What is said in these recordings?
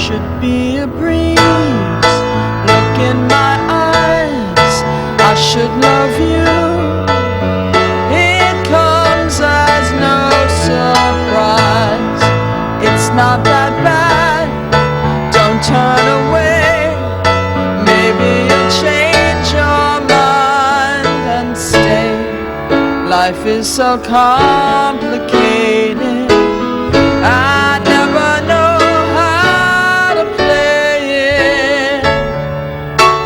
should be a breeze. Look in my eyes, I should love you. It comes as no surprise. It's not that bad, don't turn away. Maybe you'll change your mind and stay. Life is so complicated, I never know how to play it.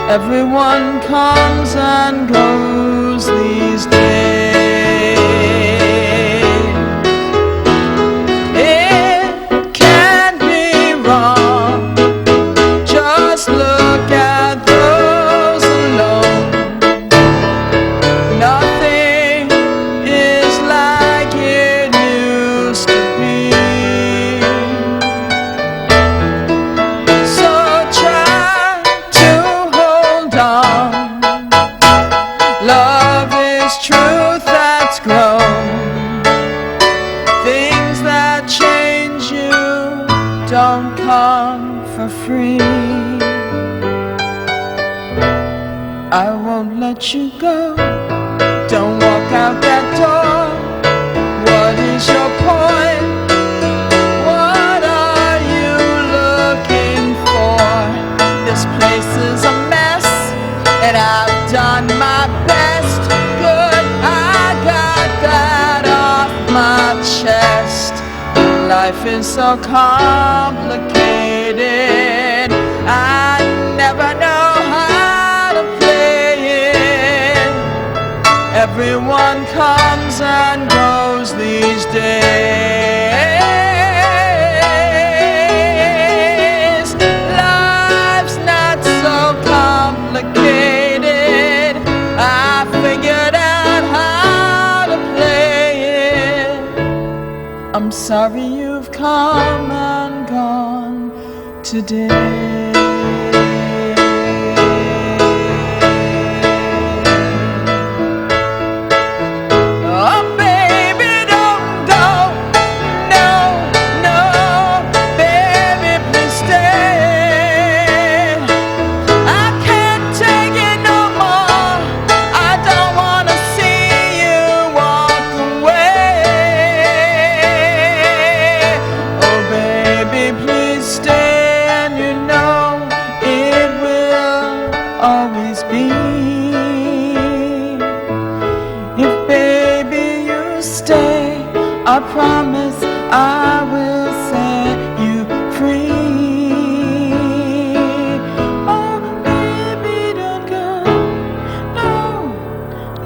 Everyone comes and goes these days. It can't be wrong, just look at those alone. Nothing is like it used to be. So try to hold on. Love is truth that's grown. Things that change you don't come for free. I won't let you go. Don't walk out that door. What is your point? What are you looking for? This place is a mess, and I've done my best. Good, I got that off my chest. Life is so complicated, I never know how to play it. Everyone comes and goes these days. Life's not so complicated, I figured out how to play it. I'm sorry you've come and gone today. Oh baby, don't go. No, no, baby, please stay. I can't take it no more. I don't wanna see you walk away. Oh baby, please stay, and you know it will always be. If baby you stay, I promise I will set you free. Oh baby, don't go. No,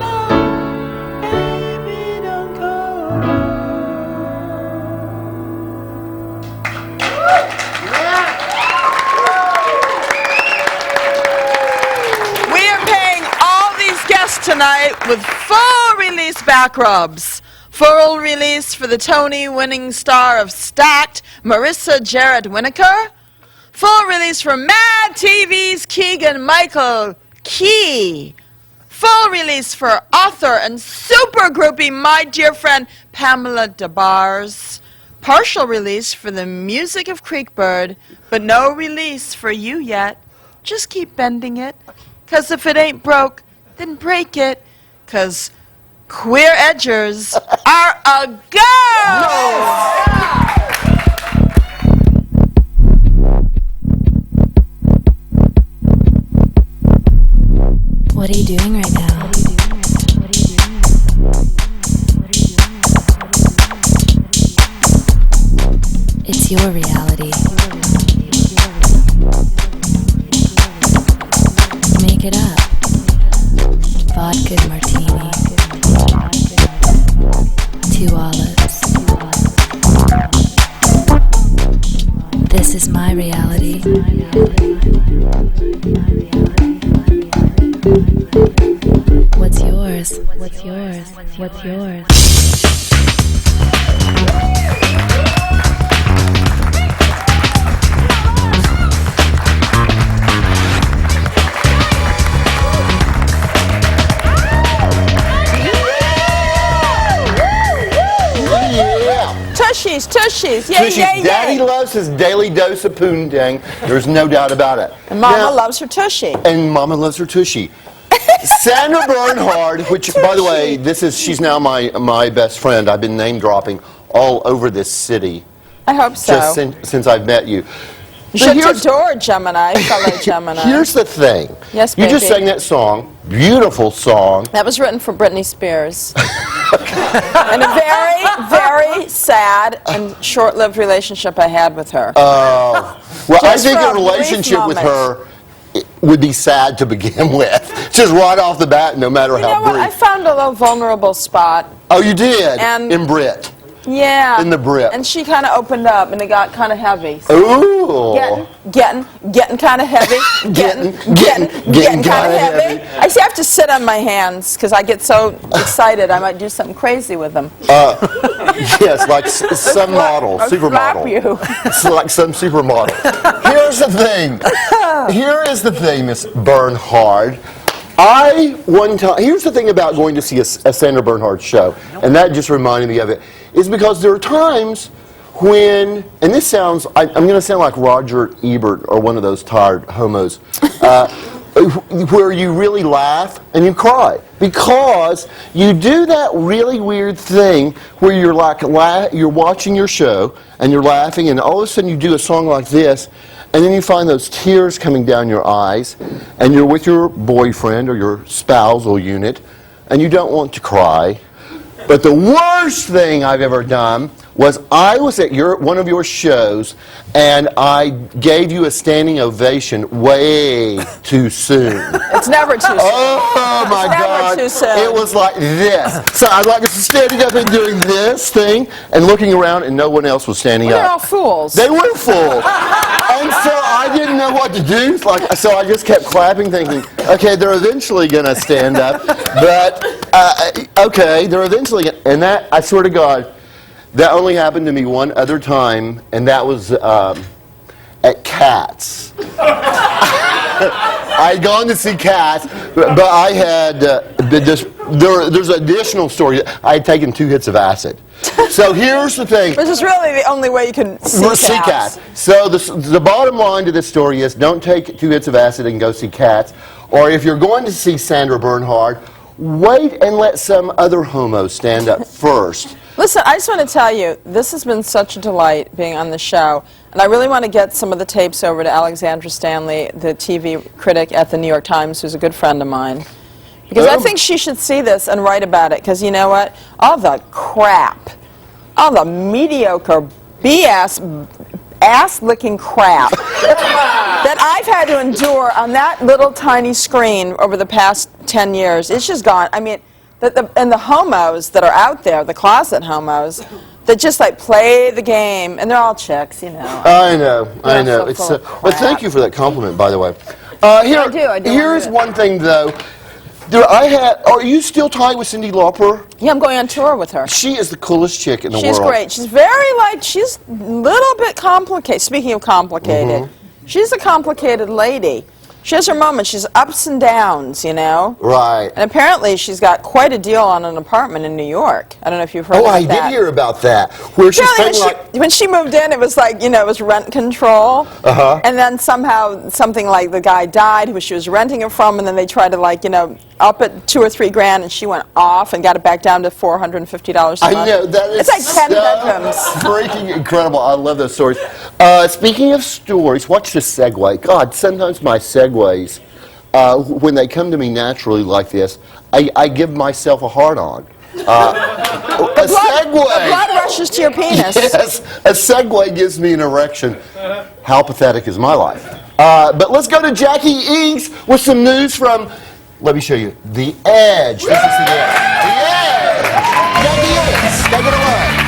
no, baby, don't go. We are paying all these guests tonight with full release back rubs. Full release for the Tony-winning star of Stacked, Marissa Winukur. Full release for Mad TV's Keegan Michael Key. Full release for author and super groupie, my dear friend Pamela des Barres. Partial release for the music of Creekbird, but no release for you yet. Just keep bending it, 'cause if it ain't broke, then break it, 'cause queer edgers are a go! What are you doing right now? It's your reality. Make it up. Vodka martini. 2 olives. This is my reality. What's yours? What's yours? What's yours? Tushy's tushies. Yay, Tushies. yay, Daddy yay. loves his daily dose of poontang. There's no doubt about it. And Mama Now- loves her tushy. And Mama loves her tushy. Sandra Bernhard, which, by the way, she's now my best friend. I've been name dropping all over this city. I hope so. Just since I've met you. Shut your door, Gemini, fellow Gemini. Here's the thing. Yes, You just baby. sang that song, beautiful song. That was written for Britney Spears. And a very, very sad and short-lived relationship I had with her. Well, I Just think for a a brief relationship with moment. her would be sad to begin with. Just right off the bat, no matter You know how what? I brief. found a little vulnerable spot. Oh, you did? And- In Brit. Yeah. In the Brit. And she kind of opened up, and it got kind of heavy. Ooh. Getting kind of heavy. Getting kind of heavy. I see I have to sit on my hands because I get so excited I might do something crazy with them. Yes, like some model, Or slap supermodel. you. It's like some supermodel. Here's the thing. Here is the thing, Miss Bernhard. Here's the thing about going to see a Sandra Bernhard show, and that just reminded me of it, is because there are times when, and this sounds, I'm going to sound like Roger Ebert or one of those tired homos, where you really laugh and you cry. Because you do that really weird thing where you're like, you're watching your show and you're laughing, and all of a sudden you do a song like this, and then you find those tears coming down your eyes, and you're with your boyfriend or your spousal unit, and you don't want to cry. But the worst thing I've ever done was I was at one of your shows, and I gave you a standing ovation way too soon. It's never too soon. Oh my It's never God! too soon. It was like this. So I was standing up and doing this thing, and looking around, and no one else was standing They're all up. fools. They were fools. And so I didn't know what to do. So I just kept clapping, thinking, okay, they're eventually going to stand up. But, okay, they're eventually going to. And that, I swear to God, that only happened to me one other time, and that was at Cats. I had gone to see Cats, but I had there's an additional story. I had taken 2 hits of acid. So here's the thing. Which is really the only way you can see cats. So the bottom line to this story is don't take 2 hits of acid and go see Cats. Or if you're going to see Sandra Bernhard, wait and let some other homo stand up first. Listen, I just want to tell you, this has been such a delight being on the show. And I really want to get some of the tapes over to Alexandra Stanley, the TV critic at the New York Times, who's a good friend of mine. Because I think she should see this and write about it. Because you know what? All the crap, all the mediocre BS, ass-licking crap that I've had to endure on that little tiny screen over the past 10 years, it's just gone. I mean, and the homos that are out there, the closet homos, that just like play the game, and they're all chicks, you know. I know. so It's full of but thank crap. you for that compliment, by the way. I do. Here's one thing, though. Are you still tied with Cyndi Lauper? Yeah, I'm going on tour with her. She is the coolest chick in the She's world. great. She's she's a little bit complicated. Speaking of complicated, she's a complicated lady. She has her moments. She's ups and downs, you know. Right. And apparently she's got quite a deal on an apartment in New York. I don't know if you've heard about I that. did hear about that. Where she's Apparently paying when she moved in, it was like, you know, it was rent control. Uh-huh. And then somehow something like the guy died who she was renting it from, and then they tried to, like, you know, up it $2 or $3 grand, and she went off and got it back down to $450 a month. I know, that is It's like 10 bedrooms. freaking incredible. I love those stories. Speaking of stories, watch this segue. God, sometimes my segues, when they come to me naturally like this, I give myself a hard-on. A segue. The blood rushes to your penis. Yes, a segue gives me an erection. How pathetic is my life? But let's go to Jackie Inks with some news from, let me show you, The Edge. This is The Edge. The Edge! Jackie Inks, take it away.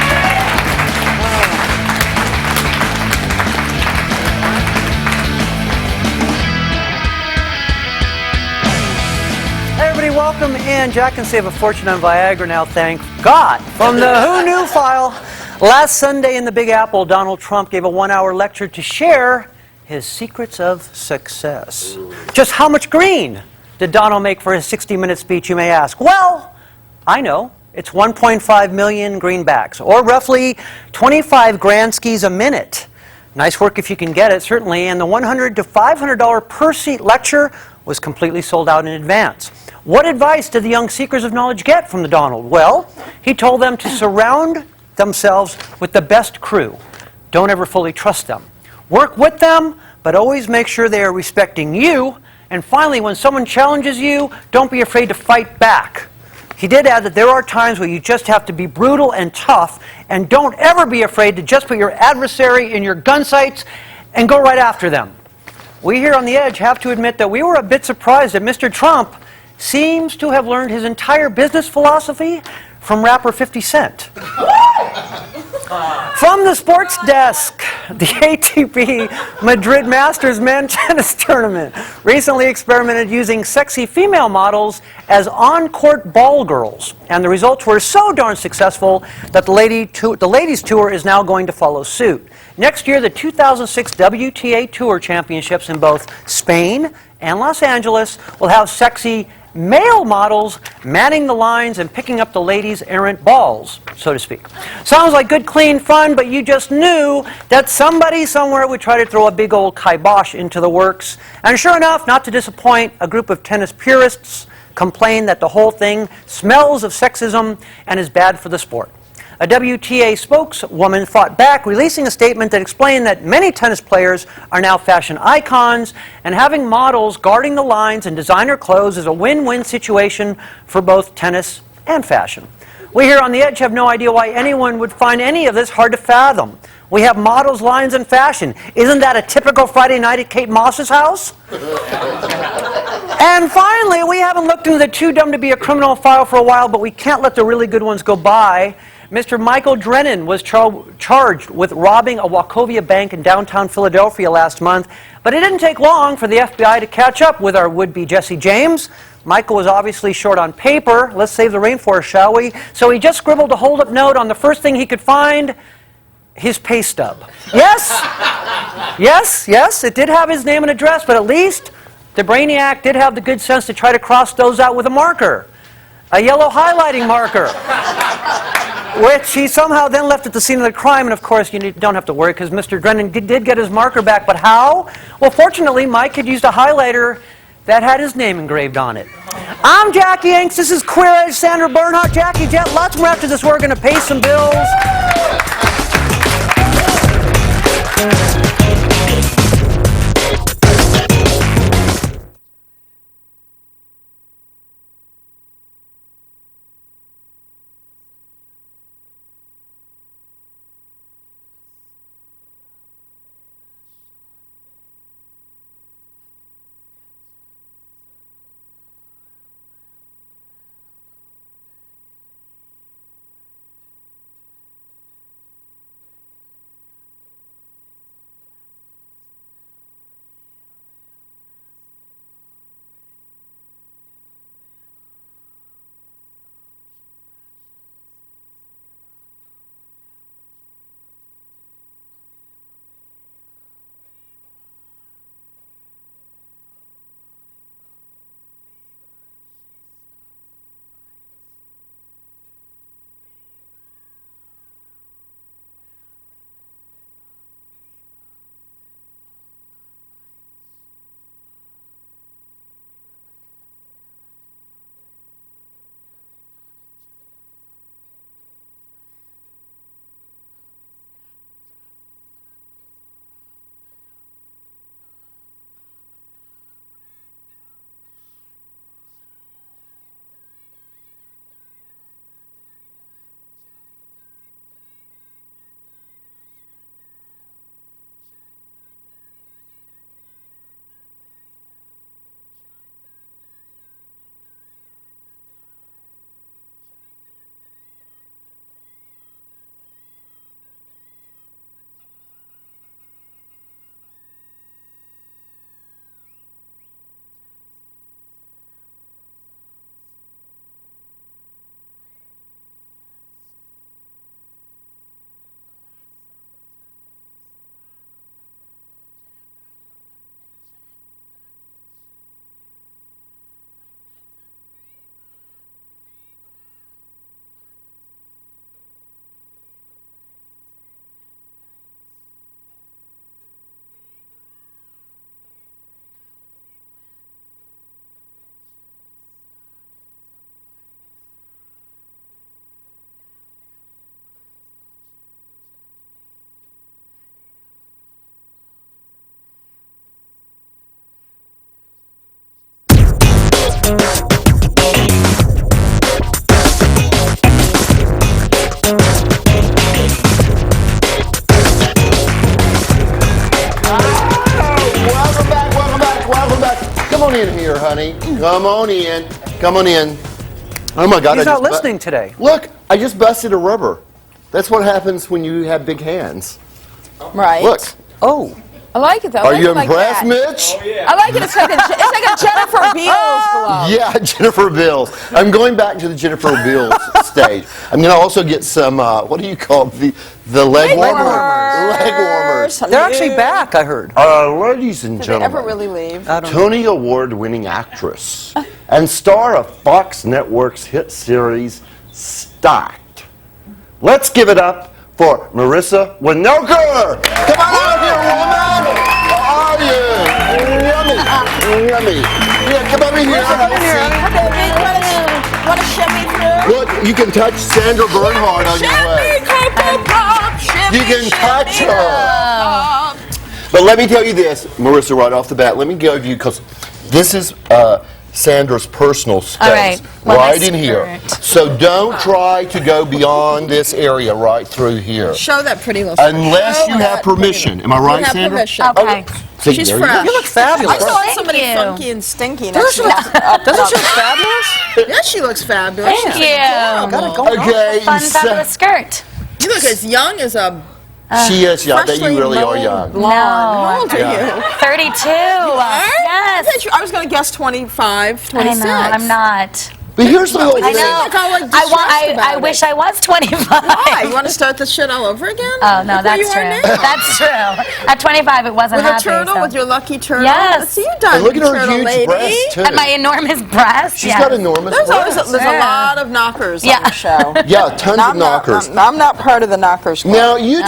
Hey everybody, welcome in. Jack can save a fortune on Viagra now, thank God. From the Who Knew file, last Sunday in the Big Apple, Donald Trump gave a 1-hour lecture to share his secrets of success. Just how much green did Donald make for his 60-minute speech, you may ask? Well, I know. It's 1.5 million greenbacks, or roughly 25 grand skis a minute. Nice work if you can get it, certainly. And the $100 to $500 per seat lecture was completely sold out in advance. What advice did the young seekers of knowledge get from the Donald? Well, he told them to surround themselves with the best crew. Don't ever fully trust them. Work with them, but always make sure they are respecting you. And finally, when someone challenges you, don't be afraid to fight back. He did add that there are times where you just have to be brutal and tough, and don't ever be afraid to just put your adversary in your gun sights and go right after them. We here on The Edge have to admit that we were a bit surprised that Mr. Trump seems to have learned his entire business philosophy from rapper 50 Cent. From the sports desk, the ATP Madrid Masters men's tennis tournament recently experimented using sexy female models as on-court ball girls. And the results were so darn successful that the ladies tour is now going to follow suit. Next year, the 2006 WTA Tour Championships in both Spain and Los Angeles will have sexy male models manning the lines and picking up the ladies' errant balls, so to speak. Sounds like good, clean fun, but you just knew that somebody somewhere would try to throw a big old kibosh into the works. And sure enough, not to disappoint, a group of tennis purists complained that the whole thing smells of sexism and is bad for the sport. A WTA spokeswoman fought back, releasing a statement that explained that many tennis players are now fashion icons, and having models guarding the lines in designer clothes is a win-win situation for both tennis and fashion. We here on The Edge have no idea why anyone would find any of this hard to fathom. We have models, lines, and fashion. Isn't that a typical Friday night at Kate Moss's house? And finally, we haven't looked into the Too Dumb to Be a Criminal file for a while, but we can't let the really good ones go by. Mr. Michael Drennan was charged with robbing a Wachovia bank in downtown Philadelphia last month, but it didn't take long for the FBI to catch up with our would-be Jesse James. Michael was obviously short on paper. Let's save the rainforest, shall we? So he just scribbled a hold-up note on the first thing he could find, his pay stub. Yes, it did have his name and address, but at least the brainiac did have the good sense to try to cross those out with a marker, a yellow highlighting marker, which he somehow then left at the scene of the crime. And of course, you don't have to worry because Mr. Drennan did get his marker back. But how? Well, fortunately, Mike had used a highlighter that had his name engraved on it. I'm Jackie Inks. This is Queer Edge, Sandra Bernhard, Jackie, Jett. Lots more after this. We're going to pay some bills. Welcome back. Come on in here, honey. Come on in. Come on in. Oh my God! He's not listening today. Look, I just busted a rubber. That's what happens when you have big hands. Right. Look. Oh. I like it though. I Are like you it like impressed, that. Mitch? I like it. It's like a Jennifer Beals glove. Yeah, Jennifer Beals. I'm going back to the Jennifer Beals stage. I'm going to also get some, what do you call the leg warmers? Leg warmers. They're actually back, I heard. Ladies and Did they gentlemen, ever really leave? I don't know. Tony Award-winning actress and star of Fox Network's hit series Stacked. Let's give it up for Marissa Winokur. Come on out here, woman. How are you? Yummy. Yeah, come over here. Have a seat. Want to shimmy through? Look, you can touch Sandra Bernhard on your way. You can touch her. But let me tell you this, Marissa, right off the bat. Let me give you, because this is Sandra's personal space, right in here. So don't try to go beyond this area right through here. Show that pretty little. Unless you have permission. Am I right, You have Sandra? permission. Okay. See, She's there you go. fresh. You look fabulous. I saw Thank somebody you. funky and stinky. Doesn't she look fabulous? Yeah, she looks fabulous. Thank She's you. adorable. Got it going on. Okay, Fun fabulous skirt. You look as young as a she is young. I bet freshly you really are mowed young. blonde. How old are Yeah. you? 32. Yes. I was going to guess 25, 26. I know, I'm not. But here's the whole I thing. know. Look how, like, I distressed about wish it. I was 25. Why? You want to start the shit all over again? Oh, no, Look where that's you are true. now. That's true. At 25, it wasn't With a happy. turtle, so. with your lucky turtle. Yes. Let's see you done. And look at her turtle huge lady. breasts, too. And my enormous breasts. She's yes. got enormous There's always breasts. there's a lot of knockers on Yeah. the show. Yeah, tons of I'm knockers. I'm not part of the knockers club. Now, you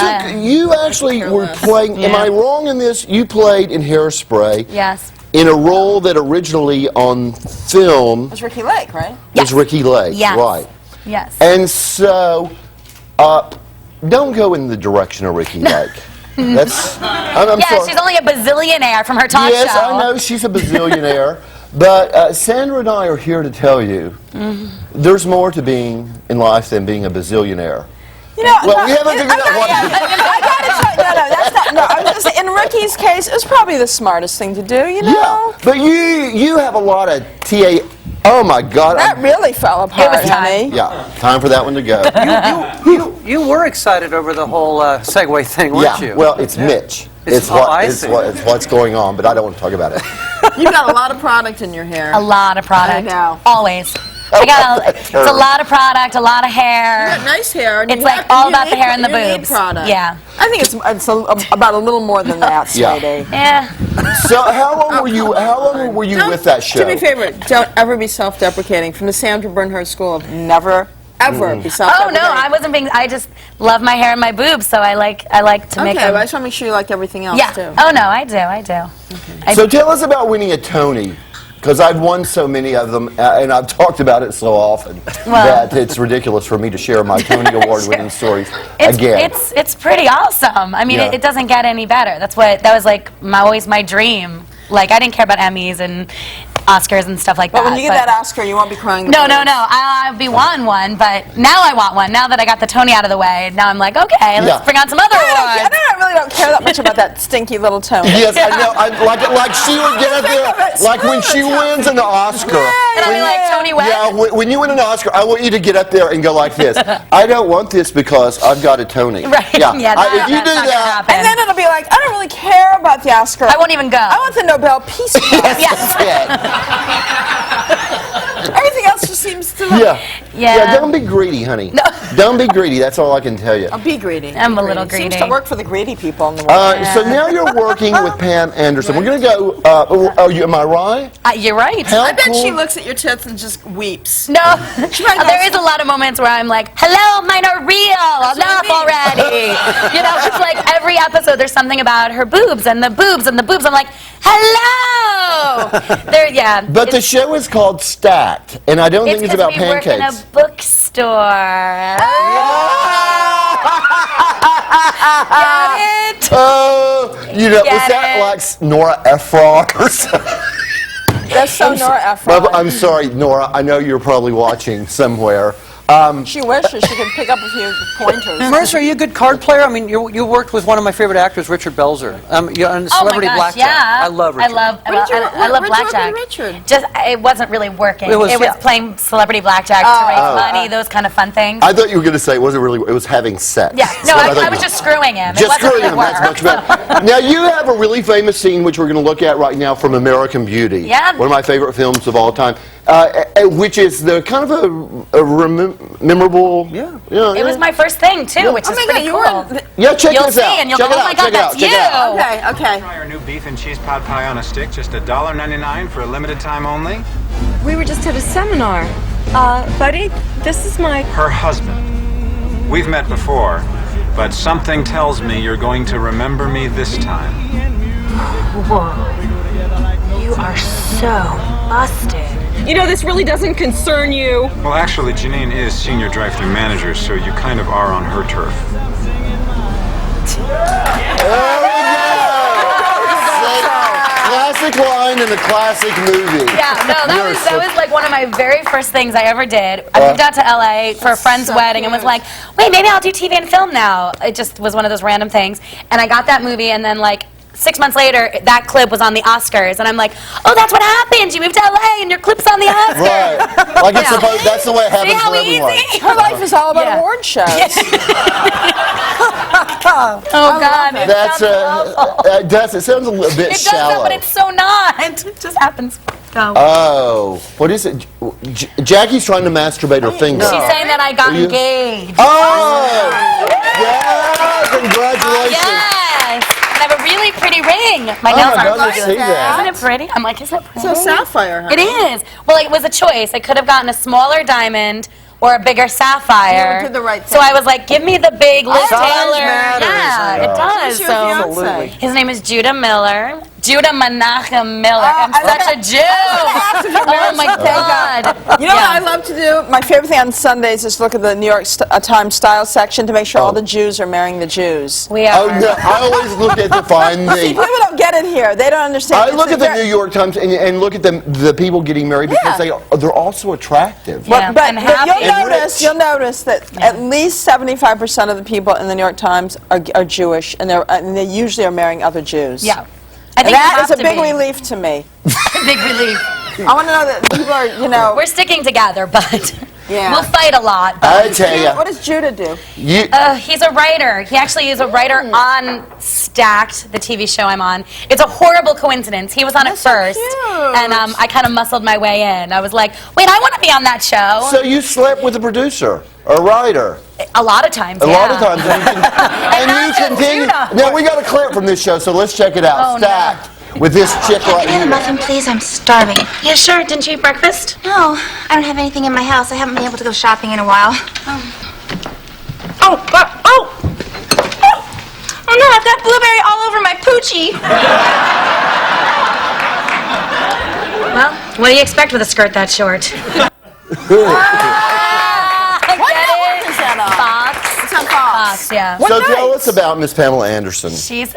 actually were playing, am Yeah. I wrong in this? You played in Hairspray Yes. in a role that originally on film It was Ricky Lake, right? was Ricky Lake. Yes. Right. Yes. And so, don't go in the direction of Ricky Lake. That's, I'm Yeah, sorry. she's only a bazillionaire from her talk Yes, show. I know she's a bazillionaire, but Sandra and I are here to tell you there's more to being in life than being a bazillionaire. You know, Well, we haven't figured out what. I gotta tell you, no, that's not. No, I was just in Ricky's case, it was probably the smartest thing to do. You know, Yeah, but you have a lot of TA. Oh my God! that really fell apart, was time. honey. Yeah, time for that one to go. You were excited over the whole Segway thing, weren't you? Well, it's Mitch. It's- I see. It's what's going on, but I don't want to talk about it. You've got a lot of product in your hair. A lot of product. I know. Always. It's a lot of product, a lot of hair. You got nice hair. And It's you like have- all you about the need- hair and the you need boobs. product. Yeah. I think it's about a little more than that, Yeah. sweetie. Yeah. So how long were you? How long were you with that show? Do me a favor. Don't ever be self-deprecating. From the Sandra Bernhard School of never, ever be Oh self-deprecating. no, I wasn't being. I just love my hair and my boobs, so I like to make Okay, them. but I just want to make sure you like everything else Yeah. too. Oh no, I do. I So tell us about winning a Tony, because I've won so many of them, and I've talked about it so often that it's ridiculous for me to share my Tony Award-winning stories again. It's pretty awesome. I mean, Yeah. it doesn't get any better. That was like always my dream. Like I didn't care about Emmys and Oscars and stuff like But that. when you get that Oscar, you won't be crying. No. I'll be won one, but now I want one. Now that I got the Tony out of the way, now I'm like, okay, let's bring on some other I awards. really don't care that much about that stinky little Tony. Yes, I know. Like she would get up there, like when she wins an Oscar. And I'll be like, Tony West. Yeah, when you win an Oscar, I want you to get up there and go like this. I don't want this because I've got a Tony. Right. Yeah. Yeah, If you that's do not gonna that, happen. And then it'll be like, I don't really care about the Oscar. I won't even go. I want the Nobel Peace Prize. Yes. Everything else just seems to. Yeah. Don't be greedy, honey. No. Don't be greedy. That's all I can tell you. I'll be greedy. I'm a little Seems greedy. to work for the greedy people in the world. So now you're working with Pam Anderson. We're going to go. Am I right? You're right. How I bet cool. she looks at your tits and just weeps. No, might there is a lot of moments where I'm like, hello, mine are real, enough already. You know, it's like every episode there's something about her boobs and the boobs and the boobs. I'm like, hello. But the show is called Stacked, and I don't think it's about we work in a pancakes. bookstore. Got it? Oh, you know, Get is that it? like Nora Ephron or something? That's so Nora Ephron. Well, I'm sorry, Nora. I know you're probably watching somewhere. She wishes she could pick up a few pointers. Marissa, are you a good card player? I mean, you worked with one of my favorite actors, Richard Belzer. You're on Celebrity gosh, Blackjack. yeah. I love Richard. I love blackjack. Richard? Just it wasn't really working. It was, playing celebrity blackjack to raise money, those kind of fun things. I thought you were going to say it wasn't really. It was having sex. Yeah, no, That's what I was just screwing him. Just it wasn't screwing really him. work. That's much better. Now you have a really famous scene which we're going to look at right now from American Beauty. Yeah. One of my favorite films of all time, which is the kind of a memorable. Yeah. It was my first thing too, which is pretty cool. Yeah, check You'll this see, out. and you'll Check go, it oh my out, God, check it out, that's check it out. you. Okay. Try our new beef and cheese pot pie on a stick, just $1.99 for a limited time only. We were just at a seminar. Buddy, this is my... Her husband. We've met before, but something tells me you're going to remember me this time. Whoa. You are so busted. You know, this really doesn't concern you. Well, actually, Janine is senior drive-thru manager, so you kind of are on her turf. Classic line in a classic movie. Yeah, no, that was like one of my very first things I ever did. I moved out to LA for a friend's wedding and was like, wait, maybe I'll do TV and film now. It just was one of those random things. And I got that movie, and then like 6 months later, that clip was on the Oscars, and I'm like, oh, that's what happens. You moved to LA, and your clip's on the Oscars. Right. Like it's supposed, that's the way it happens See how for everyone. easy? Her life is all about award shows. Oh God, It sounds a little bit it shallow. does, but it's so not. It just happens. Oh, what is it? Jackie's trying to masturbate her finger. She's saying that I got engaged. Oh! Yeah! Congratulations! Yes! And I have a really pretty ring. My nails I aren't gotta pretty. see that. Isn't it pretty? I'm like, is it pretty? So sapphire, huh? It is. Well, it was a choice. I could have gotten a smaller diamond or a bigger sapphire. You did the right So thing. I was like, give me the big Liz Size Taylor. matters. Yeah, it does. Who's your So fiance? his name is Judah Miller. Judah Menachem Miller. I'm I such a Jew. Oh my God. You know what I love to do? My favorite thing on Sundays is look at the New York Times style section to make sure all the Jews are marrying the Jews. We are. Oh, no, I always look at the fine See, people don't get it here. They don't understand. I look at the New York Times and look at the people getting married because they're also attractive. Yeah. But And happy. you'll notice that at least 75% of the people in the New York Times are Jewish, and they usually are marrying other Jews. Yeah. I And think that you is have a to big be. relief to me. Big relief. I want to know that people are, you know. We're sticking together, but Yeah. we'll fight a lot. I tell you, What does Judah do? He's a writer. He actually is a writer on Stacked, the TV show I'm on. It's a horrible coincidence. He was on it first, and I kind of muscled my way in. I was like, wait, I want to be on that show. so you slept with a producer, a writer. A lot of times, A yeah. lot of times, and you continue. Now we got a clip from this show, so let's check it out. Oh, no. Stacked with this chick Can I right have a here. muffin, please? I'm starving. Yeah, sure. Didn't you eat breakfast? No, I don't have anything in my house. I haven't been able to go shopping in a while. Oh, no, I've got blueberry all over my poochie. Well, what do you expect with a skirt that short? What network is that on? Fox. It's on Fox. Fox, yeah. What So tell nights? us about Miss Pamela Anderson. She's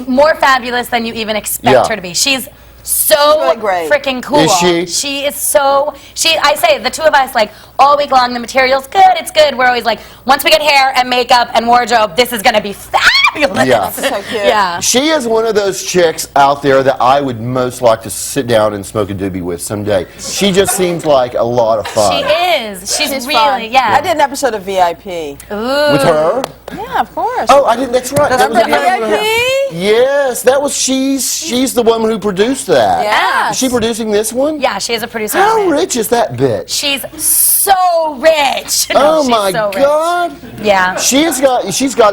more fabulous than you even expect Yeah. her to be. She's so really great. freaking cool. Is she? She is so. I say the two of us like all week long. The material's good. It's good. We're always like, once we get hair and makeup and wardrobe, this is gonna be fabulous. Yeah. So cute. Yeah. She is one of those chicks out there that I would most like to sit down and smoke a doobie with someday. She just seems like a lot of fun. She is. She's She's really, fun. yeah. I did an episode of VIP. With her? Yeah, of course. Oh, I didn't. That's right. That was Remember a good one. VIP? Yes, that was she's the one who produced that. Yes. Is she producing this one? Yeah, she is a producer. How on it. rich is that bitch? She's so rich. No, Oh she's my so rich. God! Yeah. She's got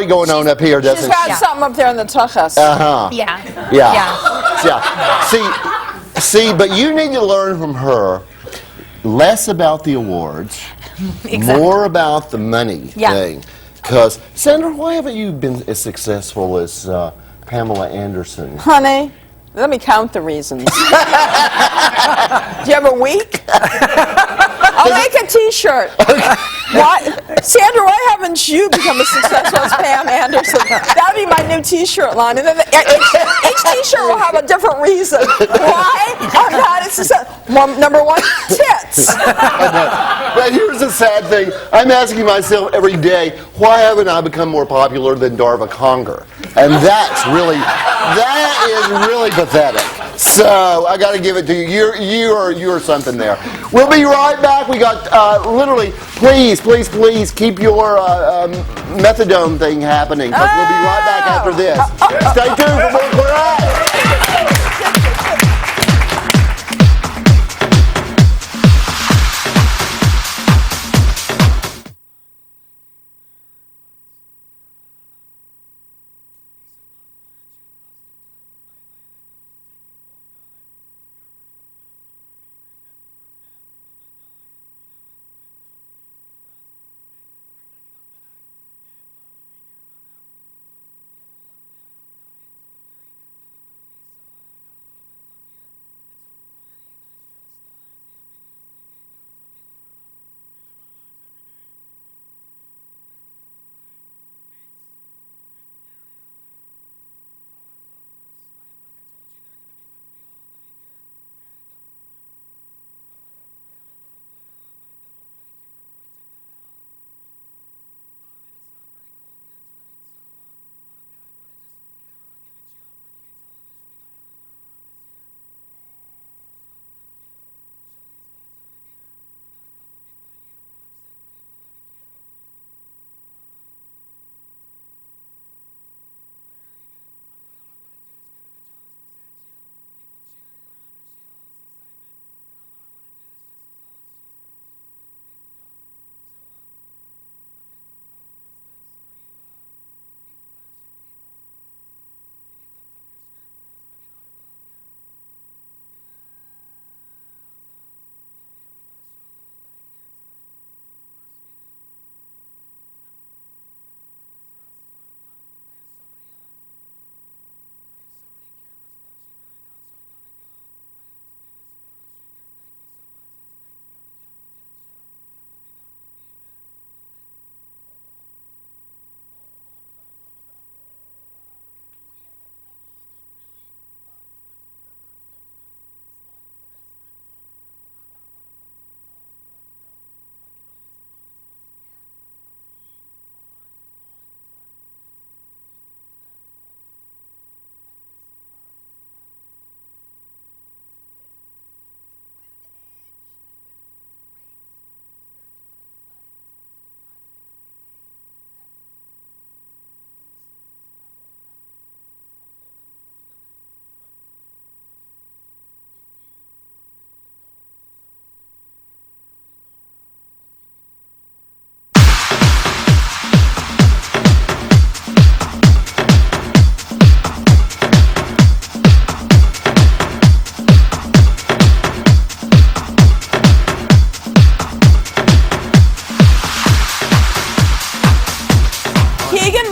it going on up here, She's doesn't got she? something up there in the tuchus. Uh-huh. Yeah. Yeah. Yeah. See, but you need to learn from her less about the awards, more about the money thing. Because, Sandra, why haven't you been as successful as Pamela Anderson? Honey, let me count the reasons. Do you have a week? I'll make a T-shirt. Why, Sandra? Why haven't you become as successful as Pam Anderson? That'd be my new T-shirt line, and then each T-shirt will have a different reason why I'm not Mine's number one, tits. But here's the sad thing. I'm asking myself every day, why haven't I become more popular than Darva Conger? And that is really pathetic. So I got to give it to you. You're something there. We'll be right back. We got literally, please keep your methadone thing happening, because we'll be right back after this. Stay tuned for more Carnage.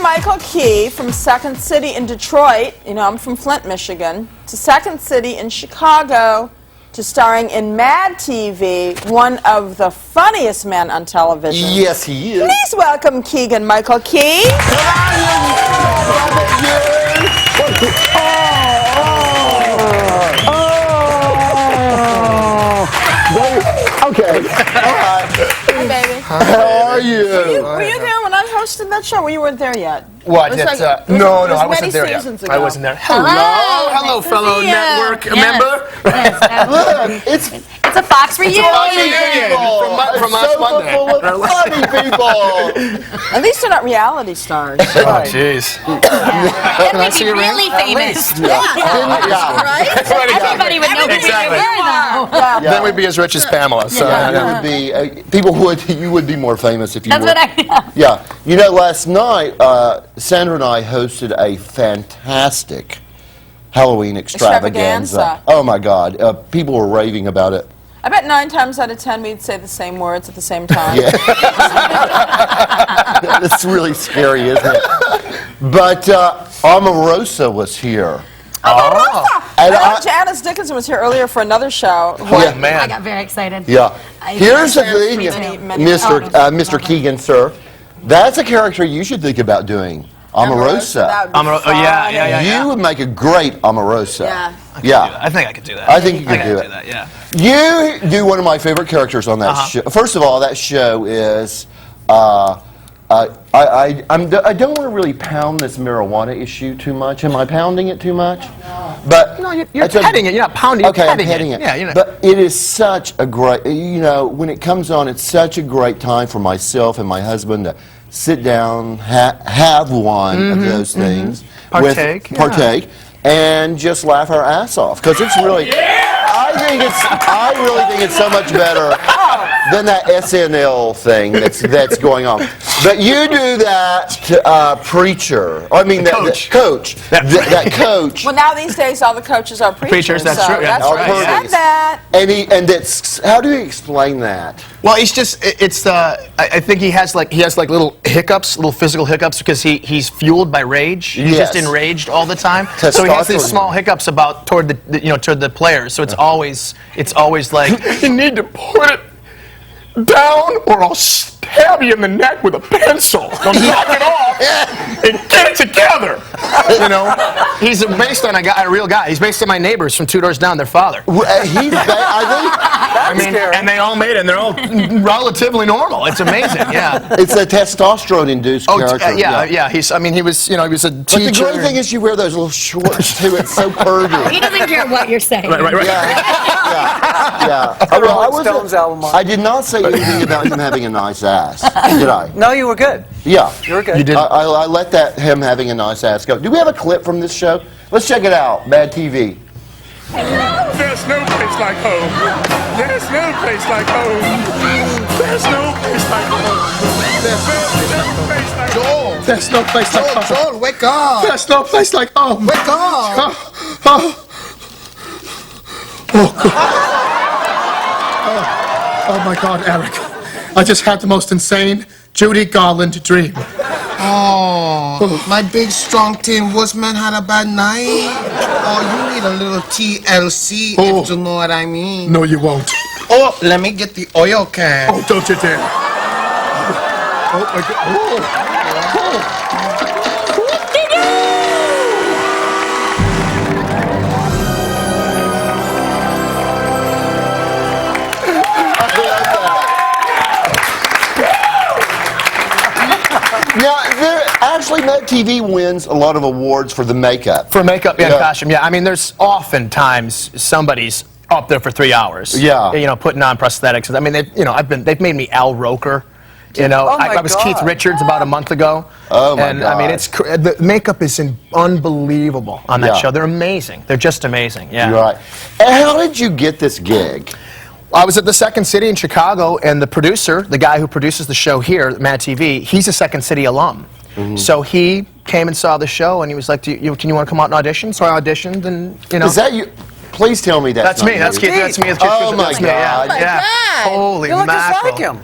Michael Key from Second City in Detroit, you know, I'm from Flint, Michigan, to Second City in Chicago, to starring in Mad TV, one of the funniest men on television. Yes, he is. Please welcome Keegan Michael Key. Okay. All right. Hey, baby. How are you? Were you there when I hosted that show? Or you weren't there yet? What? It was That's, like, no, it was I wasn't there seasons yet. ago. I wasn't there. Hello, Nice to fellow see you. network Yes. member. Yes, Look, it's it's a Fox reunion. From last so Monday. full of funny people. At least they're not reality stars. Oh, jeez. Can I see your ring? really famous. Yeah. Right? Everybody would know who Exactly. you were, though. Yeah. Then we'd be as rich as Pamela. So You would be, you would be more famous if you That's were. what I. Yeah. You know, last night, Sandra and I hosted a fantastic Halloween extravaganza. Oh, my God. People were raving about it. I bet 9 times out of 10 we'd say the same words at the same time. Yeah. That's really scary, isn't it? But Omarosa was here. Oh. And Janice Dickinson was here earlier for another show. Yeah. man. I got very excited. Yeah. Here's the thing, many- Mr. Keegan, sir. That's a character you should think about doing. Omarosa. Yeah. You would make a great Omarosa. Yeah. I think I could do that. I think you could do it. That, yeah. You do one of my favorite characters on that show. First of all, that show is. I don't want to really pound this marijuana issue too much. Am I pounding it too much? No. But no, you're petting it. You're not pounding it. Okay, I'm petting it. Yeah, you know. But it is such a great. You know, when it comes on, it's such a great time for myself and my husband to sit down, have one of those things, partake, and just laugh our ass off because it's really. I really think it's so much better than that SNL thing that's going on. But you do that preacher. I mean, that coach. That coach. Well, now these days, all the coaches are preachers. That's true. That's That's right. right. Said that. And that's how do you explain that? Well, it's just I think he has like little hiccups, little physical hiccups because he's fueled by rage. He's just enraged all the time. So he has these small hiccups about toward the players. So it's always like you need to put it down or I'll stab you in the neck with a pencil. I'll knock it off and get it together. You know, he's based on a real guy. He's based on my neighbors from 2 doors down, their father. I mean, and they all made it, and they're all relatively normal. It's amazing, yeah. It's a testosterone-induced character. Yeah. He was a teacher. But the great thing is you wear those little shorts, too. It's so pervy. He doesn't care what you're saying. Right. Yeah. I did not say anything about him having a nice ass, did I? No, you were good. Yeah. You were good. You did. I let him having a nice ass go. Do we have a clip from this show? Let's check it out. Bad TV. There's no place like home. There's no place like home. There's no place like home. There's no place like home. There's no place like home. Joel, wake up. There's no place like home. Wake up. Oh my God, Eric. I just had the most insane Judy Garland dream. Oh, my big strong tin woodsman had a bad night. Oh, you need a little TLC if you know what I mean. No, you won't. Oh, let me get the oil can. Oh, don't you dare. Oh my God. Now, actually, Met TV wins a lot of awards for the makeup. For makeup and costume, yeah. I mean, there's oftentimes somebody's up there for 3 hours. Yeah. You know, putting on prosthetics. I mean, they've made me Al Roker. You know, I was Keith Richards about a month ago. Oh my and God. I mean, the makeup is unbelievable on that show. They're amazing. They're just amazing. Yeah. You're right. And how did you get this gig? I was at the Second City in Chicago, and the producer, the guy who produces the show here, Mad TV, he's a Second City alum. So he came and saw the show, and he was like, can you want to come out and audition? So I auditioned, and you know. Is that you? Please tell me that's me. That's Keith. That's me. Oh my God! Yeah. Holy You look just mackerel. like him.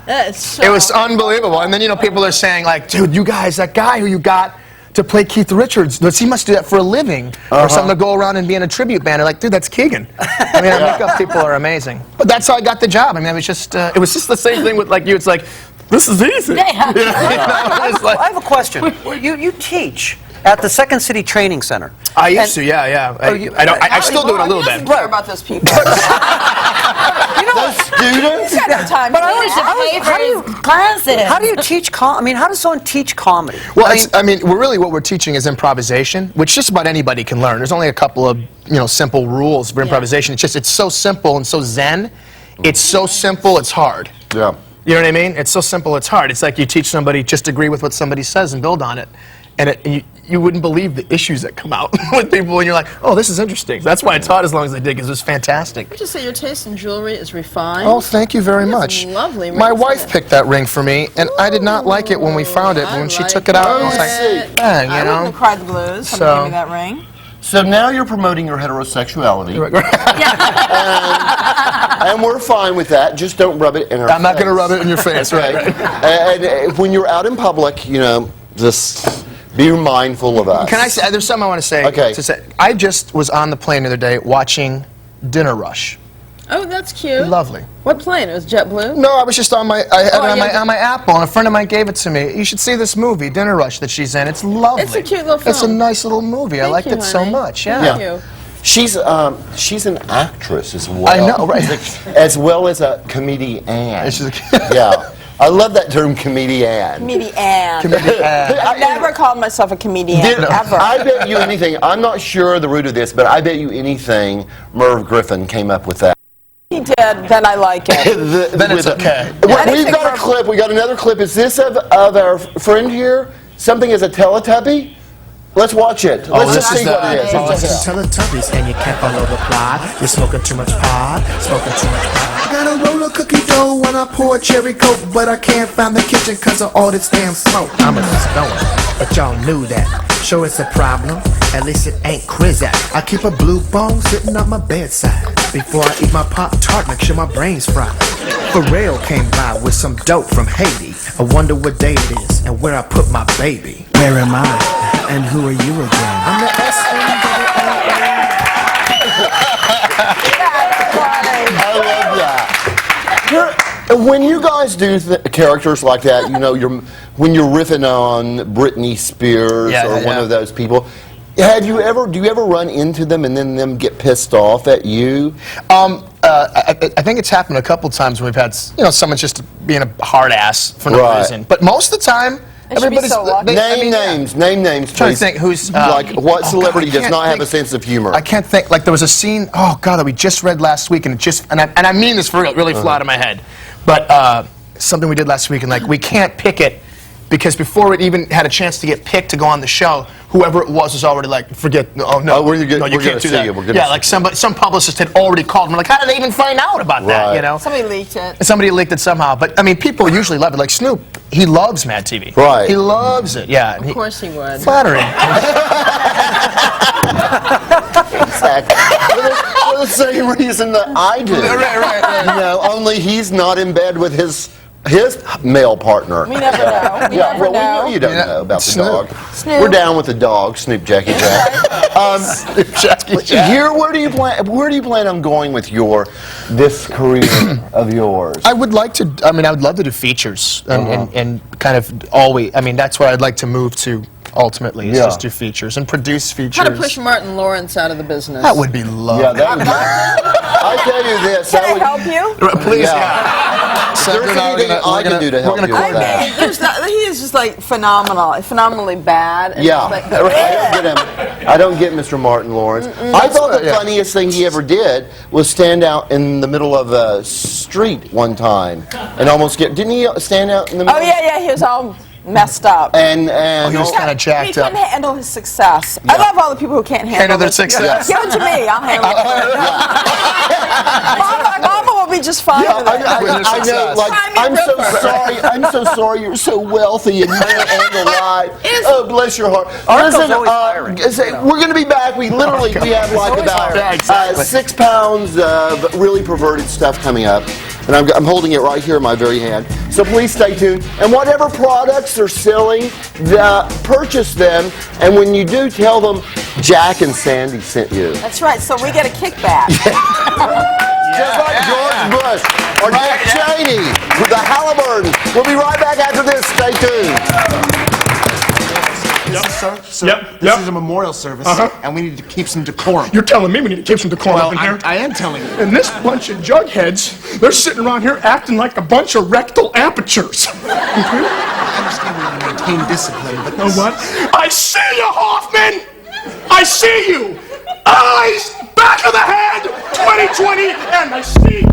It was unbelievable. And then people are saying like, dude, you guys, that guy who you got to play Keith Richards, he must do that for a living or something to go around and be in a tribute band. They're like, dude, that's Keegan. I mean, our makeup people are amazing. But that's how I got the job. I mean, it was just the same thing with like you. It's like, this is easy. I have a question. You teach at the Second City Training Center. I used to, yeah. I still do it a little bit. He doesn't care about those people. Those students? He's got no time for classes. How do you teach comedy? I mean, how does someone teach comedy? Well, what we're teaching is improvisation, which just about anybody can learn. There's only a couple of simple rules for improvisation. It's so simple and so zen. It's so simple, it's hard. Yeah. You know what I mean? It's so simple, it's hard. It's like you teach somebody, just agree with what somebody says and build on it. And you wouldn't believe the issues that come out with people, and you're like, oh, this is interesting. That's why I taught as long as I did, because it was fantastic. Would you say your taste in jewelry is refined? Oh, thank you very much. Lovely. My wife picked that ring for me, and I did not like it when we found it. But when she took it out, I was like, bang, you know? I wouldn't have cried the blues. Somebody gave me that ring. So now you're promoting your heterosexuality. And we're fine with that. Just don't rub it in our face. I'm not going to rub it in your face, right? And when you're out in public, just be mindful of us. Can I say, there's something I want to say. Okay. I just was on the plane the other day watching Dinner Rush. Oh, that's cute. Lovely. What plane? It was JetBlue? No, I was just on my, I had Oh, it yeah. on my Apple, and a friend of mine gave it to me. You should see this movie, Dinner Rush, that she's in. It's lovely. It's a cute little It's a film. nice little movie. I liked you, it so honey. much. Yeah. Thank you. She's an actress as well. I know, right? As well as a comedian. She's Yeah. I love that term, comedian. Comedian. Comedian. I've never called myself a comedian, ever. I bet you anything, I'm not sure the root of this, but I bet you anything Merv Griffin came up with that. He did, then I like it. Then it's okay. We've got a clip, we got another clip. Is this of our friend here? Something as a Teletubby? Let's watch it. Let's just see what it is. Teletubbies and you can't follow the plot. You're smoking too much pot, smoking too much pot. I got a roll of cookie dough when I pour cherry coke, but I can't find the kitchen cause of all this damn smoke. I'm a stoner, but y'all knew that. Sure it's a problem, at least it ain't Quizak. I keep a blue bone sitting on my bedside. Before I eat my Pop-Tart, make sure my brain's fried. Pharrell came by with some dope from Haiti. I wonder what day it is and where I put my baby. Where am I? And who are you again? I'm the I love that. When you guys do characters like that, you know, when you're riffing on Britney Spears or one of those people, do you ever run into them and then them get pissed off at you? I think it's happened a couple times when we've had, someone just being a hard ass for no reason. But most of the time, everybody's name names, I'm trying to think who's like what celebrity does not have a sense of humor? I can't think. Like there was a scene. Oh God, that we just read last week, and I mean this for real, really flew out of my head. But something we did last week, and like we can't pick it because before it even had a chance to get picked to go on the show, whoever it was already like, forget. Oh no, you can't do that. Yeah, like some publicist had already called. I'm like, how did they even find out about that? You know, somebody leaked it. Somebody leaked it somehow. But I mean, people usually love it. Like Snoop, he loves Mad TV. Right. He loves it. Yeah. Of course he would. Flattering. Exactly. For the same reason that I do. Right. You know, only he's not in bed with his male partner. We never know. We know you don't know about the dog. Snoop. We're down with the dog, Snoop Jackie Jack. Snoop Jackie Jack. Here, where do you plan on going with this career of yours? I would like to. I mean, I would love to do features and kind of always. I mean, that's where I'd like to move to. Ultimately, is just do features and produce features. How to push Martin Lawrence out of the business? That would be lovely. Yeah, that would be. I tell you this. Can I help you? Please. Yeah. There's anything I can do to help you with that. He is just like phenomenally bad. And Yeah, like, I don't get him. I don't get Mr. Martin Lawrence. I thought the funniest thing he ever did was stand out in the middle of a street one time and almost get. Didn't he stand out in the middle? Oh yeah, he was all messed up. And he was kind of jacked He couldn't handle his success. I love all the people who can't handle their success. Give it to me. I'll handle it. Mama will be just fine. Yeah, with it. I know. Like, I'm so sorry. I'm so sorry. You're so wealthy and you can't handle life. Oh, bless your heart. Listen, we're going to be back. We have like about 6 pounds of really perverted stuff coming up. And I'm holding it right here in my very hand. So please stay tuned. And whatever products they're selling, purchase them. And when you do, tell them Jack and Sandy sent you. That's right. So we get a kickback. Just like George Bush or Jack Cheney with the Halliburton. We'll be right back after this. Stay tuned. This is a memorial service, and we need to keep some decorum. You're telling me we need to keep some decorum up in here? I am telling you. And this bunch of jugheads, they're sitting around here acting like a bunch of rectal apertures. I understand we need to maintain discipline, but You know what? I see you, Hoffman! I see you! Eyes, back of the head, 2020, and I see you!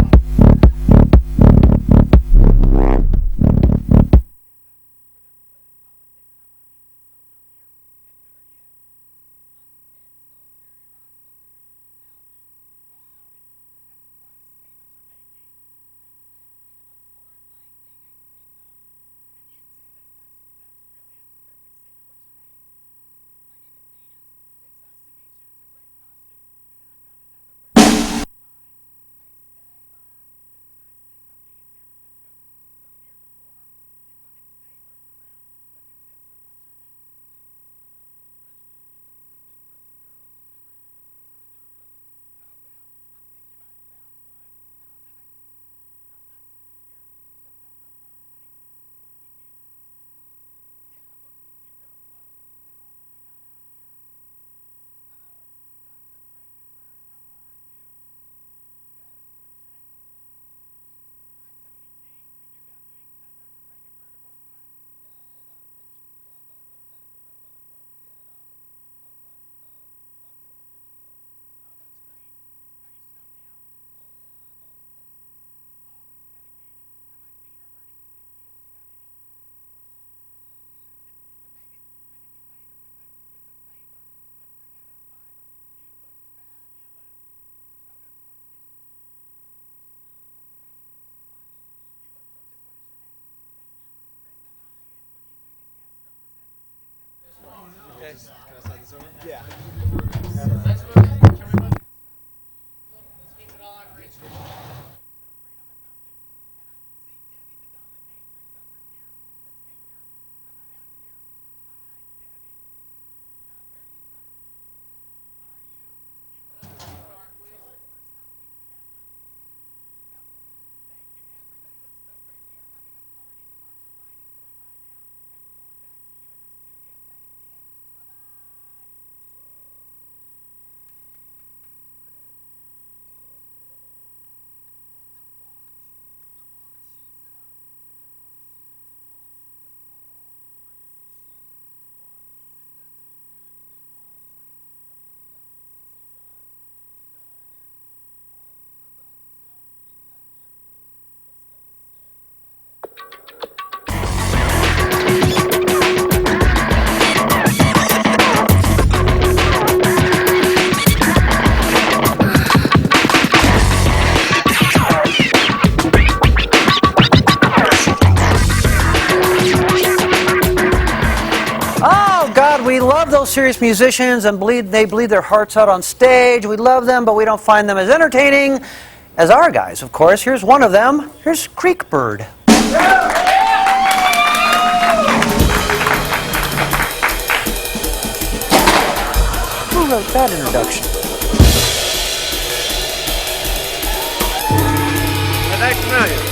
We love those serious musicians and they bleed their hearts out on stage. We love them, but we don't find them as entertaining as our guys, of course. Here's one of them. Here's Creekbird. Who wrote that introduction? That's familiar.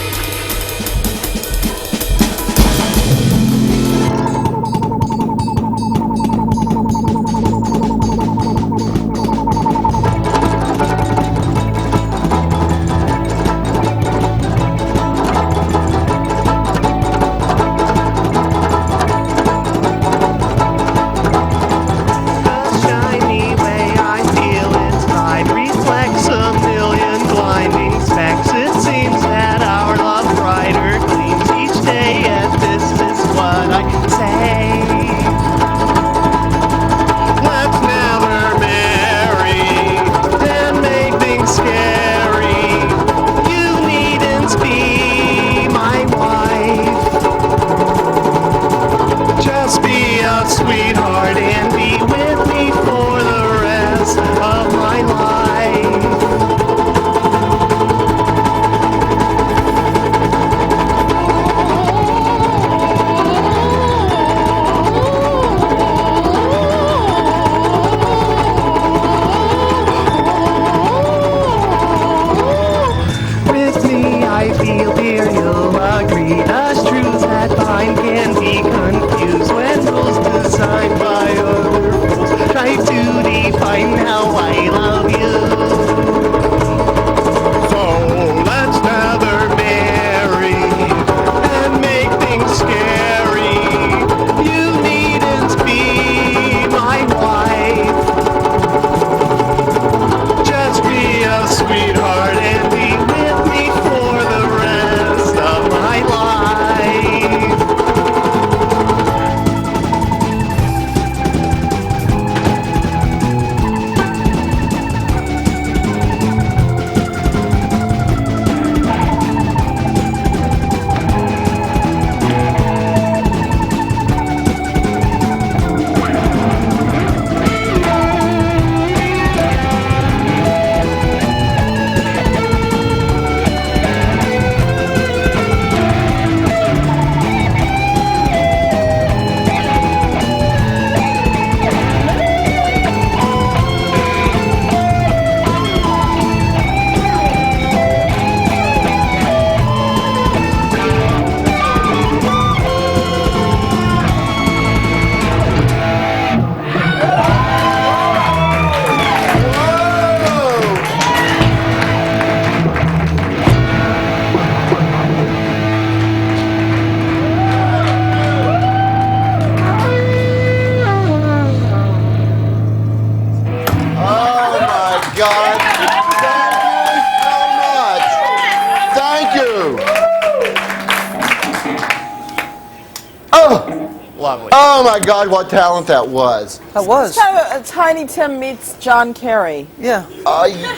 Lovely. Oh my God, what talent that was. That was. It's kind of a Tiny Tim meets John Kerry. Yeah.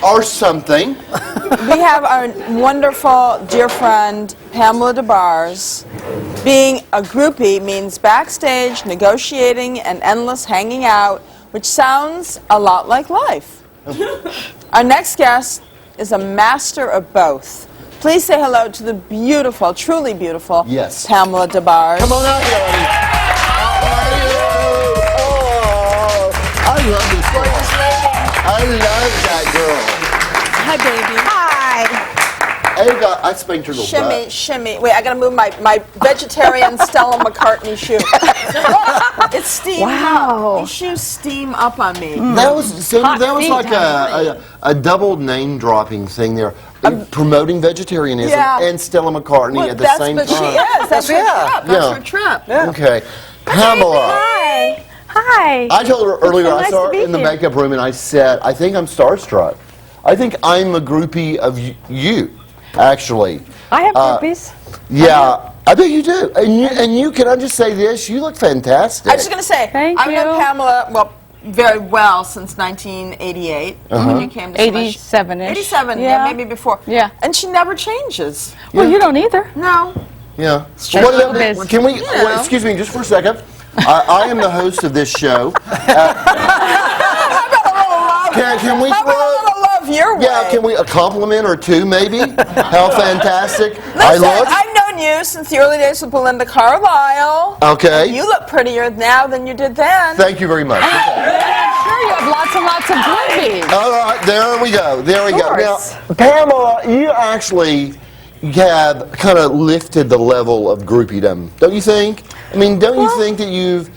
Or something. We have our wonderful dear friend, Pamela des Barres. Being a groupie means backstage, negotiating, and endless hanging out which sounds a lot like life. Our next guest is a master of both. Please say hello to the beautiful, truly beautiful Pamela des Barres. Come on out here, honey. Oh, I love this girl. I love that girl. Hi, baby. I spanked her little Shimmy, butt. shimmy. Wait, I gotta move my vegetarian Stella McCartney shoe. It's steam up. These shoes steam up on me. That was like a double name dropping thing there. Promoting vegetarianism and Stella McCartney at the same time. But she is. That's her trip. That's her trip. Yeah. Okay. Pamela. Hi. Hi. I told her earlier, So I nice saw to her be in the here. makeup room, and I said, I think I'm starstruck. I think I'm a groupie of you, actually. I have groupies. Yeah, I bet you do. And you, can I just say this? You look fantastic. I was just going to say, I've known Pamela, very well since 1988 when you came to 87-ish. 87, yeah, maybe before. Yeah. And she never changes. Well, you don't either. No. Yeah. True. What about, can we, well, excuse me, just for a second. I am the host of this show. Can we throw a little love your way? Yeah, can we a compliment or two maybe? How fantastic I Listen, look. I've known you since the early days with Belinda Carlisle. Okay. And you look prettier now than you did then. Thank you very much. I'm sure you have lots and lots of groupies. All right, there we go. There we go. Now, Pamela, you actually have kind of lifted the level of groupiedom, don't you think? I mean, don't you think that you've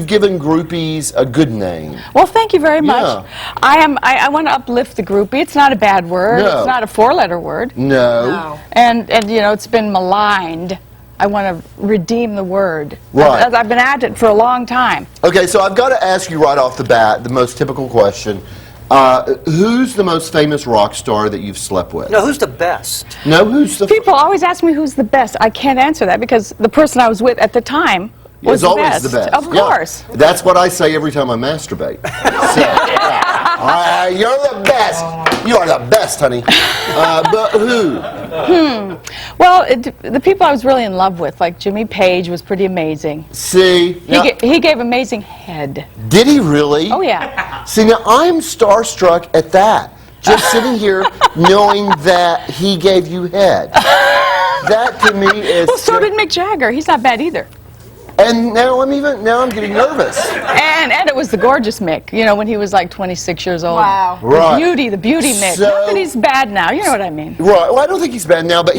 given groupies a good name? Well, thank you very much. I want to uplift the groupie. It's not a bad word. No. It's not a four-letter word. No. And you know, it's been maligned. I want to redeem the word. Right. I've been at it for a long time. Okay, so I've got to ask you right off the bat the most typical question. Who's the most famous rock star that you've slept with? No, who's the best? No, who's the... People always ask me who's the best. I can't answer that because the person I was with at the time was It's always the best. Of course. Yeah. That's what I say every time I masturbate. You're the best. You are the best, honey. But who? Well, the people I was really in love with, like Jimmy Page, was pretty amazing. See? He gave amazing head. Did he really? Oh, yeah. See, now I'm starstruck at that. Just sitting here knowing that he gave you head. That to me is... Well, so did Mick Jagger. He's not bad either. And now I'm getting nervous. And it was the gorgeous Mick, you know, when he was like 26 years old. Wow. Right. The beauty Mick. Not that he's bad now, you know what I mean. Right. Well, I don't think he's bad now, but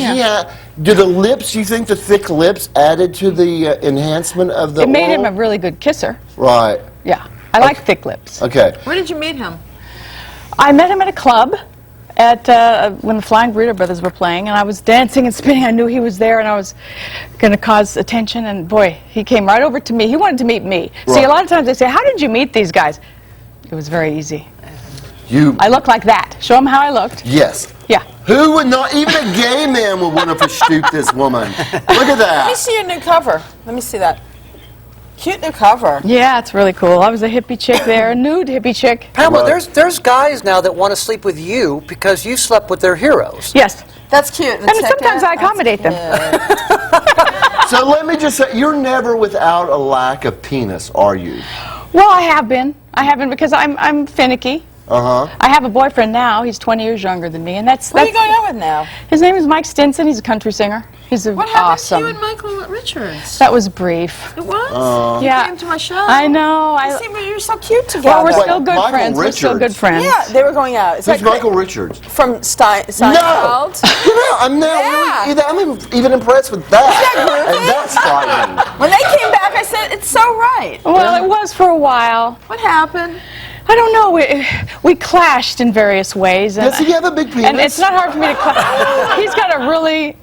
do the lips, you think the thick lips added to the enhancement of the It made him oral? a really good kisser. Right. Yeah. I like thick lips. Okay. Where did you meet him? I met him at a club at when the Flying Burrito Brothers were playing, and I was dancing and spinning. I knew he was there, and I was going to cause attention, and boy, he came right over to me. He wanted to meet me. Right. See, a lot of times they say, how did you meet these guys? It was very easy. I look like that. Show them how I looked. Yes. Yeah. Who would not, even a gay man would want to pursuit this woman. Look at that. Let me see your new cover. Let me see that. Cute new cover. Yeah, it's really cool. I was a hippie chick there, a nude hippie chick. Pamela, there's guys now that want to sleep with you because you slept with their heroes. Yes. That's cute. And sometimes I accommodate them. So let me just say, you're never without a lack of penis, are you? Well, I have been. I have been because I'm finicky. Uh-huh. I have a boyfriend now. He's 20 years younger than me, and that's... What are you going out with now? His name is Mike Stinson. He's a country singer. He's What happened awesome. to you and Michael Richards? That was brief. It was? Yeah. You came to my show. I know. You're so cute together. Well, we're still good Michael friends. We're still Richards. good friends. Yeah, they were going out. Is Who's that Michael Richards? From Seinfeld? No! I'm now really, I'm even impressed with that. And that's frightening. When they came back, I said, it's so right. Well, it was for a while. What happened? I don't know. We clashed in various ways. Does he have a big penis? And it's not hard for me to clash. He's got a really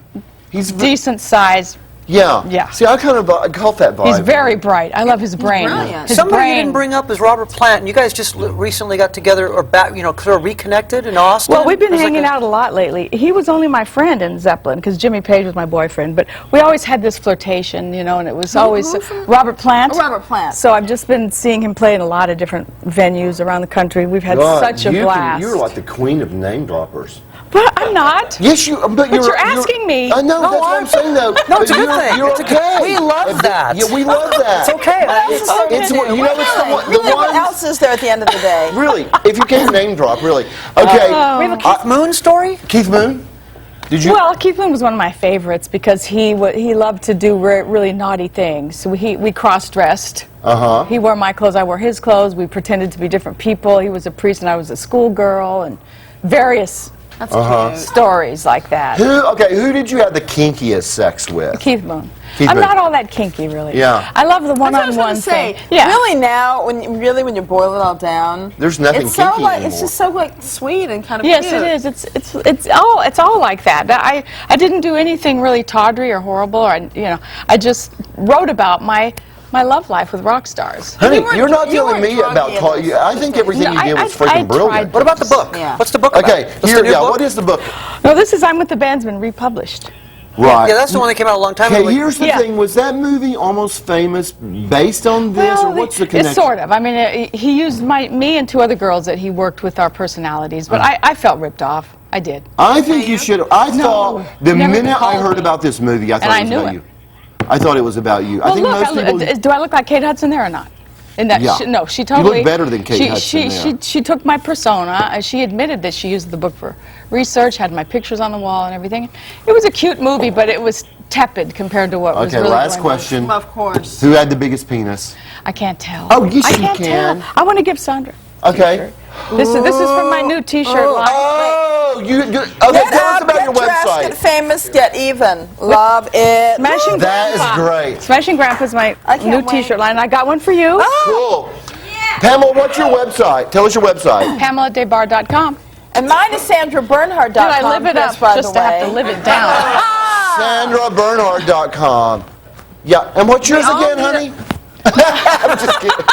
decent size. Yeah. Yeah. See, I kind of caught that vibe. He's very bright. I love his brain. brilliant. His Somebody you brain. didn't bring up is Robert Plant, and you guys just recently got together or back, you know, sort of reconnected in Austin. Well, we've been It was like hanging out a lot lately. He was only my friend in Zeppelin because Jimmy Page was my boyfriend, but we always had this flirtation, you know, and it was always Robert Plant. Oh, Robert Plant. So I've just been seeing him play in a lot of different venues around the country. We've had such a blast. You're like the queen of name droppers. But I'm not. Yes, you. But you're asking me. I know. That's what I'm saying, though. No, it's a good thing. You're okay. We love that. Yeah, we love that. It's okay. It's the one. Really, what else is there at the end of the day? Really, if you can't name drop, really. Okay. We have a Keith Moon story. Keith Moon. Did you? Well, Keith Moon was one of my favorites because he loved to do really naughty things. So we cross-dressed. He wore my clothes, I wore his clothes. We pretended to be different people. He was a priest and I was a schoolgirl, and various stories like that. Who did you have the kinkiest sex with? Keith Moon. Keith I'm Moon. not all that kinky, really. Yeah. I love the one-on-one thing. Yeah. Really now, when you boil it all down, There's nothing it's so kinky like anymore. it's just so like sweet and kind of Yes, cute. it is. It's all like that. I didn't do anything really tawdry or horrible, or I just wrote about my love life with rock stars. Honey, you're not telling me about talking. I think everything you did was freaking brilliant. What about the book? Yeah. What's the book about? Okay, what is the book? No, this is I'm with the Bandsman republished. Right. Yeah, that's the one that came out a long time ago. Okay, here's the thing. Was that movie almost famous based on this, or what's the connection? It's sort of. I mean, he used me and two other girls that he worked with our personalities, but I felt ripped off. I did. I think you should. I thought the never minute I called heard me. about this movie, I thought it was about you. I thought it was about you. Well, I think look, most people. do I look like Kate Hudson there or not? In that, Yeah. no, she totally. You look better than Kate Hudson there. She took my persona. She admitted that she used the book for research, had my pictures on the wall and everything. It was a cute movie, but it was tepid compared to what was really last going question. Of course. Who had the biggest penis? I can't tell. Oh, yes, I you can't can. tell. I want to give Sandra. Okay. This is from my new T-shirt line. Oh, okay. Get Tell us up, about get your dressed, website. get famous, get even. Love it. Smashing That Grandpa. is great. Smashing Grandpa's my new T-shirt line. I got one for you. Cool. Pamela, what's your website? Tell us your website. PamelaDesBarres.com. And mine is SandraBernhard.com. Did I live it up just to have to live it down? SandraBernhard.com. Yeah, and what's yours again, honey? I'm just kidding.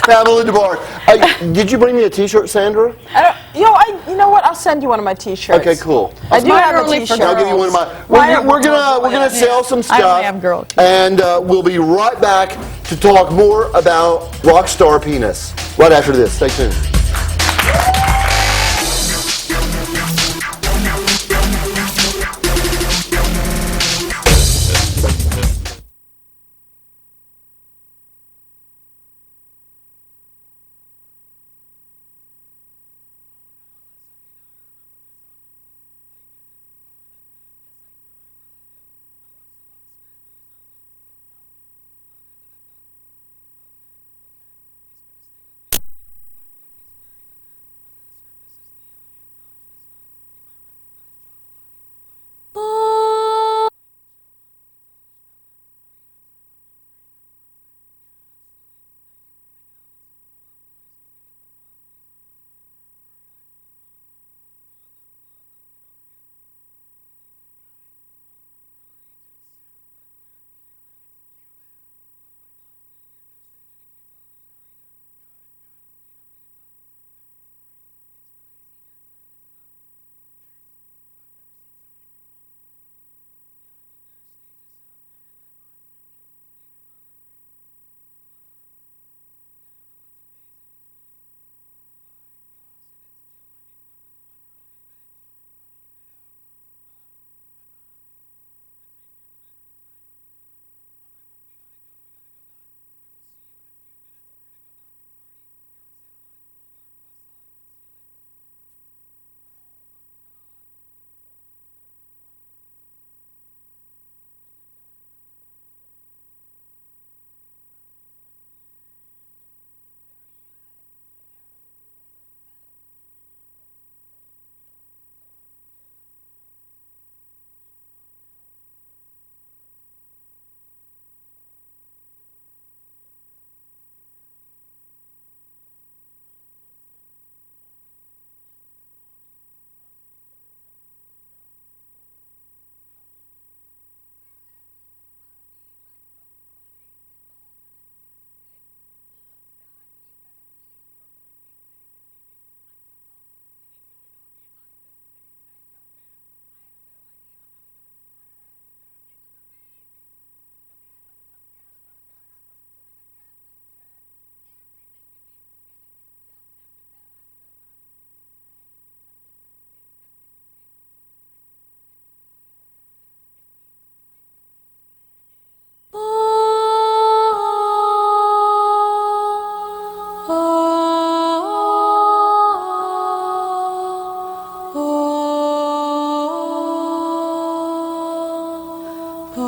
Pamela DeBarres. Did you bring me a T-shirt, Sandra? You know what? I'll send you one of my T-shirts. Okay, cool. I do have a T-shirt. I'll give you one of my. We're gonna sell some I only stuff, have girl and we'll be right back to talk more about Rockstar Penis right after this. Stay tuned.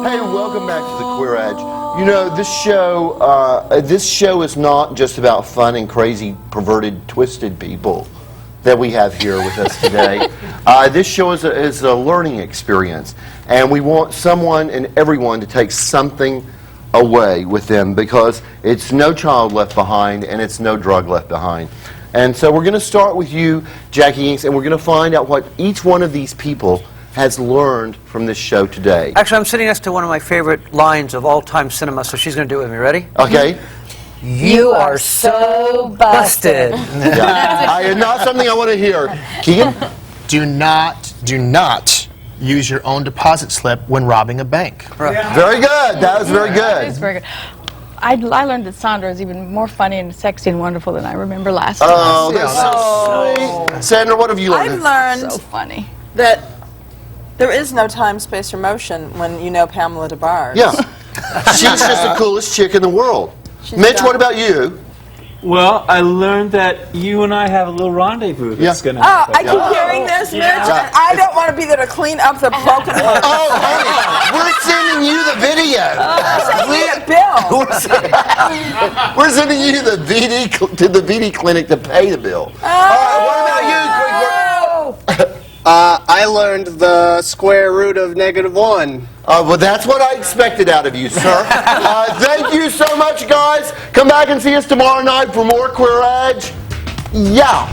Hey, welcome back to the Queer Edge. You know, this show is not just about fun and crazy, perverted, twisted people that we have here with us today. This show is a learning experience, and we want someone and everyone to take something away with them, because it's no child left behind and it's no drug left behind. And so we're going to start with you, Jackie Inks, and we're going to find out what each one of these people has learned from this show today. Actually, I'm sitting next to one of my favorite lines of all-time cinema, so she's going to do it with me. Ready? Okay. You are so busted. Yeah. Not something I want to hear. Keegan? Do not use your own deposit slip when robbing a bank. Yeah. Very good. That was very good. That is very good. I learned that Sandra is even more funny and sexy and wonderful than I remember last time. Oh, that's so sweet. Sandra, what have you learned? I've learned so funny that there is no time, space, or motion when you know Pamela des Barres. Yeah. She's just the coolest chick in the world. Mitch, what about you? Well, I learned that you and I have a little rendezvous that's going to happen. I keep hearing this, Mitch, and I don't want to be there to clean up the broken hood. Oh, honey, we're sending you the video. We're sending you the VD to the VD clinic to pay the bill. All right, what about you, Creekbird? I learned the square root of -1. Well, that's what I expected out of you, sir. Thank you so much, guys. Come back and see us tomorrow night for more Queer Edge. Yeah.